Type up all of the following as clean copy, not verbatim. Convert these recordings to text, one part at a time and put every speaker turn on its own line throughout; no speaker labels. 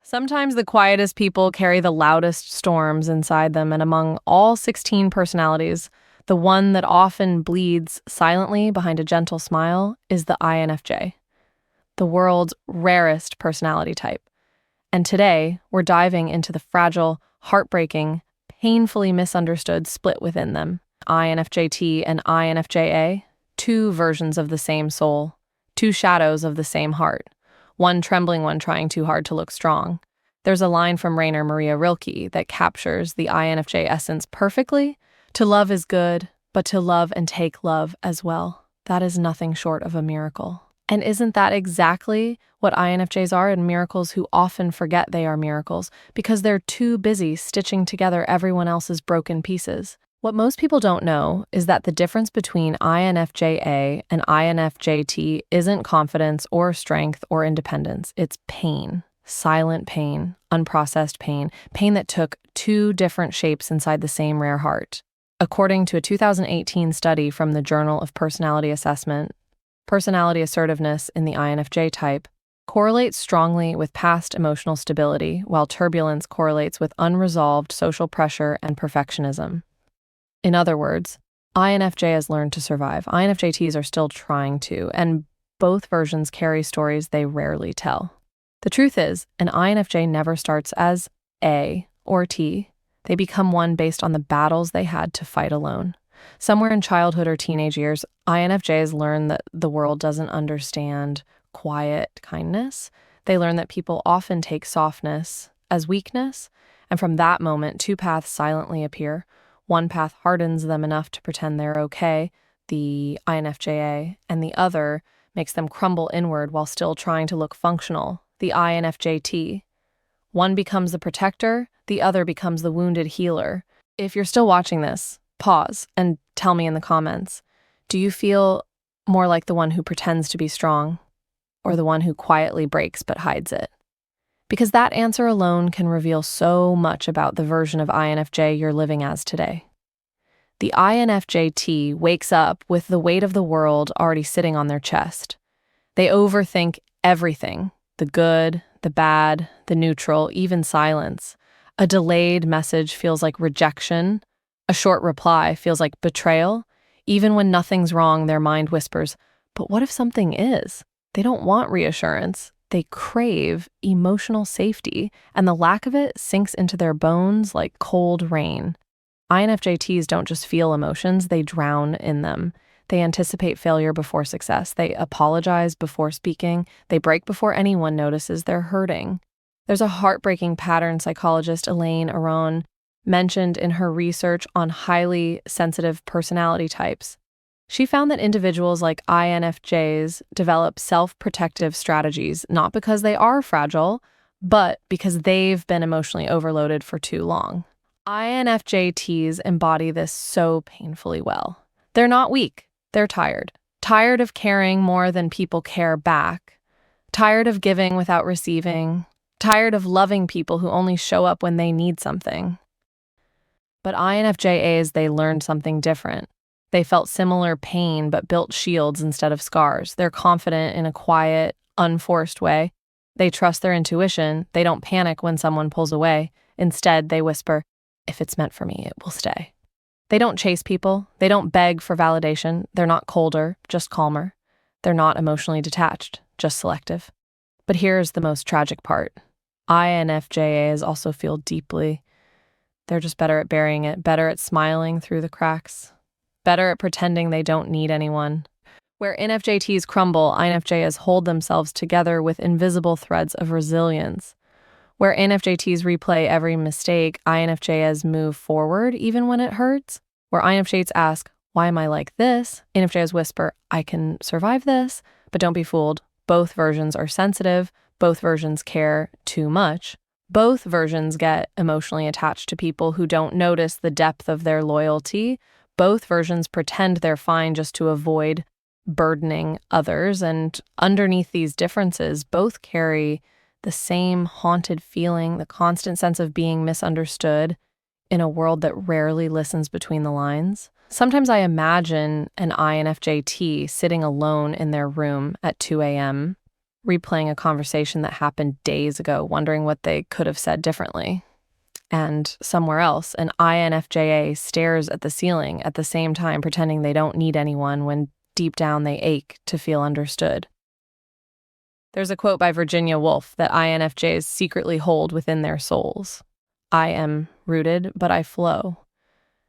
Sometimes the quietest people carry the loudest storms inside them, and among all 16 personalities, the one that often bleeds silently behind a gentle smile is the INFJ, the world's rarest personality type. And today, we're diving into the fragile, heartbreaking, painfully misunderstood split within them. INFJ T and INFJ A, two versions of the same soul, two shadows of the same heart, one trembling one trying too hard to look strong. There's a line from Rainer Maria Rilke that captures the INFJ essence perfectly. To love is good, but to love and take love as well, that is nothing short of a miracle. And isn't that exactly what INFJs are, and miracles who often forget they are miracles because they're too busy stitching together everyone else's broken pieces? What most people don't know is that the difference between INFJ A and INFJ T isn't confidence or strength or independence. It's pain, silent pain, unprocessed pain, pain that took two different shapes inside the same rare heart. According to a 2018 study from the Journal of Personality Assessment, personality assertiveness in the INFJ type correlates strongly with past emotional stability, while turbulence correlates with unresolved social pressure and perfectionism. In other words, INFJ has learned to survive. INFJ-Ts are still trying to, and both versions carry stories they rarely tell. The truth is, an INFJ never starts as A or T. They become one based on the battles they had to fight alone. Somewhere in childhood or teenage years, INFJs learn that the world doesn't understand quiet kindness. They learn that people often take softness as weakness, and from that moment, two paths silently appear. One path hardens them enough to pretend they're okay, the INFJ-A, and the other makes them crumble inward while still trying to look functional, the INFJ-T. One becomes the protector, the other becomes the wounded healer. If you're still watching this, pause and tell me in the comments, do you feel more like the one who pretends to be strong or the one who quietly breaks but hides it? Because that answer alone can reveal so much about the version of INFJ you're living as today. The INFJ-T wakes up with the weight of the world already sitting on their chest. They overthink everything, the good, the bad, the neutral, even silence. A delayed message feels like rejection. A short reply feels like betrayal. Even when nothing's wrong, their mind whispers, but what if something is? They don't want reassurance. They crave emotional safety, and the lack of it sinks into their bones like cold rain. INFJ-Ts don't just feel emotions, they drown in them. They anticipate failure before success. They apologize before speaking. They break before anyone notices they're hurting. There's a heartbreaking pattern psychologist Elaine Aron mentioned in her research on highly sensitive personality types. She found that individuals like INFJs develop self-protective strategies, not because they are fragile, but because they've been emotionally overloaded for too long. INFJ-Ts embody this so painfully well. They're not weak, they're tired. Tired of caring more than people care back. Tired of giving without receiving. Tired of loving people who only show up when they need something. But INFJ-As, they learned something different. They felt similar pain but built shields instead of scars. They're confident in a quiet, unforced way. They trust their intuition. They don't panic when someone pulls away. Instead, they whisper, if it's meant for me, it will stay. They don't chase people. They don't beg for validation. They're not colder, just calmer. They're not emotionally detached, just selective. But here's the most tragic part. INFJ-As also feel deeply. They're just better at burying it, better at smiling through the cracks. Better at pretending they don't need anyone. Where INFJ-Ts crumble, INFJ-As hold themselves together with invisible threads of resilience. Where INFJ-Ts replay every mistake, INFJ-As move forward even when it hurts. Where INFJ-Ts ask, why am I like this? INFJ-As whisper, I can survive this. But don't be fooled. Both versions are sensitive. Both versions care too much. Both versions get emotionally attached to people who don't notice the depth of their loyalty. Both versions pretend they're fine just to avoid burdening others, and underneath these differences, both carry the same haunted feeling, the constant sense of being misunderstood in a world that rarely listens between the lines. Sometimes I imagine an INFJ-T sitting alone in their room at 2 a.m., replaying a conversation that happened days ago, wondering what they could have said differently. And somewhere else, an INFJ-A stares at the ceiling at the same time, pretending they don't need anyone when deep down they ache to feel understood. There's a quote by Virginia Woolf that INFJs secretly hold within their souls. I am rooted, but I flow.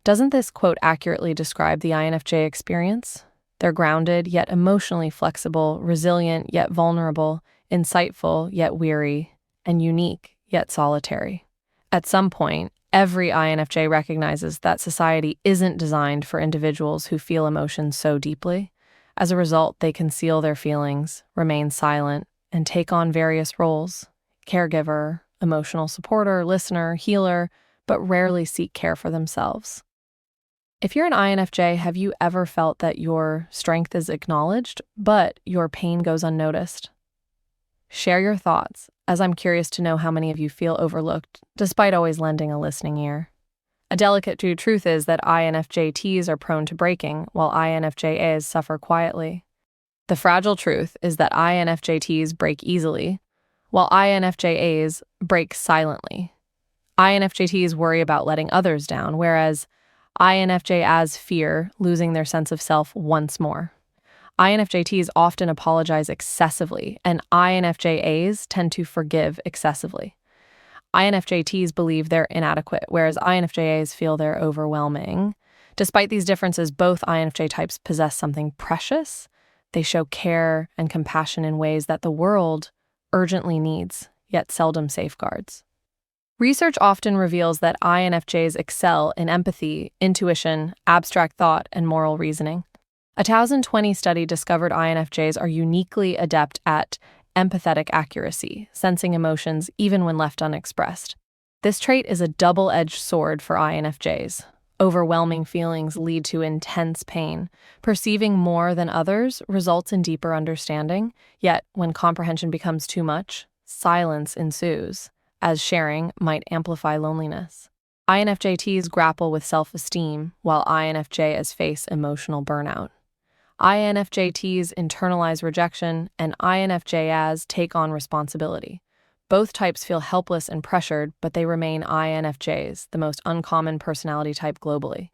Doesn't this quote accurately describe the INFJ experience? They're grounded, yet emotionally flexible, resilient, yet vulnerable, insightful, yet weary, and unique, yet solitary. At some point, every INFJ recognizes that society isn't designed for individuals who feel emotions so deeply. As a result, they conceal their feelings, remain silent, and take on various roles: caregiver, emotional supporter, listener, healer, but rarely seek care for themselves. If you're an INFJ, have you ever felt that your strength is acknowledged, but your pain goes unnoticed? Share your thoughts, as I'm curious to know how many of you feel overlooked, despite always lending a listening ear. A delicate truth is that INFJ-Ts are prone to breaking, while INFJ-As suffer quietly. The fragile truth is that INFJ-Ts break easily, while INFJ-As break silently. INFJ-Ts worry about letting others down, whereas INFJ-As fear losing their sense of self once more. INFJ-Ts often apologize excessively, and INFJ-As tend to forgive excessively. INFJ-Ts believe they're inadequate, whereas INFJ-As feel they're overwhelming. Despite these differences, both INFJ types possess something precious. They show care and compassion in ways that the world urgently needs, yet seldom safeguards. Research often reveals that INFJs excel in empathy, intuition, abstract thought, and moral reasoning. A 2020 study discovered INFJs are uniquely adept at empathetic accuracy, sensing emotions even when left unexpressed. This trait is a double-edged sword for INFJs. Overwhelming feelings lead to intense pain. Perceiving more than others results in deeper understanding, yet when comprehension becomes too much, silence ensues, as sharing might amplify loneliness. INFJ-Ts grapple with self-esteem, while INFJ-As face emotional burnout. INFJ-Ts internalize rejection, and INFJ-As take on responsibility. Both types feel helpless and pressured, but they remain INFJs, the most uncommon personality type globally.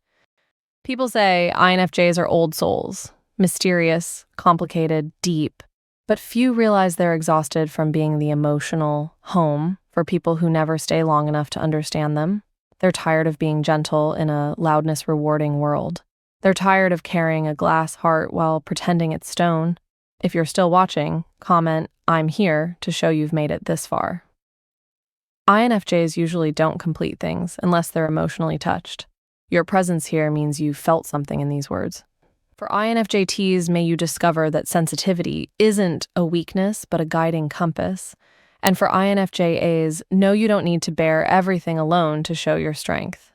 People say INFJs are old souls, mysterious, complicated, deep, but few realize they're exhausted from being the emotional home for people who never stay long enough to understand them. They're tired of being gentle in a loudness-rewarding world. They're tired of carrying a glass heart while pretending it's stone. If you're still watching, comment, "I'm here," to show you've made it this far. INFJs usually don't complete things unless they're emotionally touched. Your presence here means you felt something in these words. For INFJ-Ts, may you discover that sensitivity isn't a weakness but a guiding compass. And for INFJ-As, know you don't need to bear everything alone to show your strength.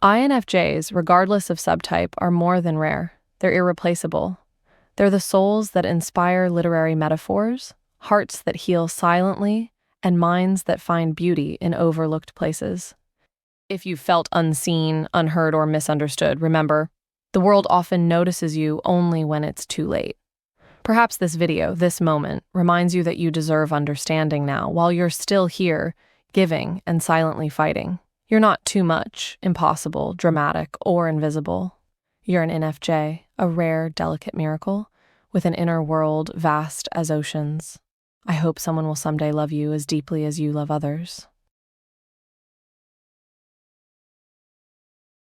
INFJs, regardless of subtype, are more than rare. They're irreplaceable. They're the souls that inspire literary metaphors, hearts that heal silently, and minds that find beauty in overlooked places. If you felt unseen, unheard, or misunderstood, remember, the world often notices you only when it's too late. Perhaps this video, this moment, reminds you that you deserve understanding now, while you're still here, giving and silently fighting. You're not too much, impossible, dramatic, or invisible. You're an INFJ, a rare, delicate miracle, with an inner world vast as oceans. I hope someone will someday love you as deeply as you love others.